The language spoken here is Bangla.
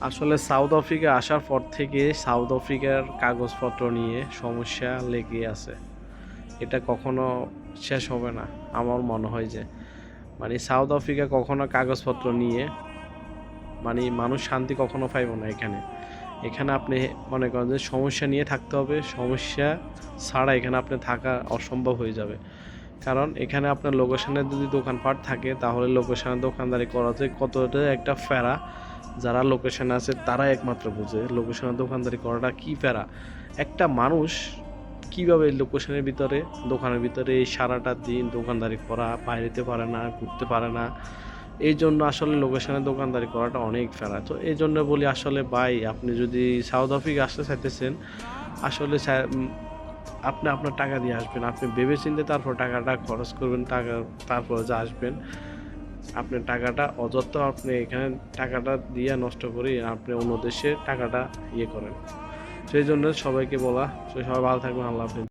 আসলে সাউথ আফ্রিকা আসার পর থেকে সাউথ আফ্রিকার কাগজপত্র নিয়ে সমস্যা লেগে আছে। এটা কখনো শেষ হবে না। আমার মনে হয় যে মানে সাউথ আফ্রিকা কখনো কাগজপত্র নিয়ে মানে মানুষ শান্তি কখনো পাইব না। এখানে এখানে আপনি মনে করেন যে সমস্যা নিয়ে থাকতে হবে, সমস্যা ছাড়া এখানে আপনি থাকা অসম্ভব হয়ে যাবে। কারণ এখানে আপনার লোকেশনে যদি দোকানপাট থাকে তাহলে লোকেশনে দোকানদারি করাতে কতটা একটা ফেরা, যারা লোকেশনে আছে তারাই একমাত্র বুঝে লোকেশনে দোকানদারি করাটা কি ফেরা। একটা মানুষ কীভাবে লোকেশনের ভিতরে দোকানের ভিতরে এই সারাটা দিন দোকানদারি করা, বাইরেতে পারে না, ঘুরতে পারে না। এই জন্য আসলে লোকেশনে দোকানদারি করাটা অনেক ফেরা। তো এই জন্য বলি আসলে ভাই, আপনি যদি সাউথ আফ্রিকা আসতে চাইতেছেন আসলে আপনি আপনার টাকা দিয়ে আসবেন, আপনি ভেবে চিন্তে তারপর টাকাটা খরচ করবেন, তারপরে যে আসবেন। আপনার টাকাটা অযথা আপনি এখানে টাকাটা দিয়ে নষ্ট করে আপনি অন্য দেশে টাকাটা ইয়ে করেন। সেই জন্য সবাইকে বলা, সবাই ভালো থাকবেন। আল্লাহ হাফেজ।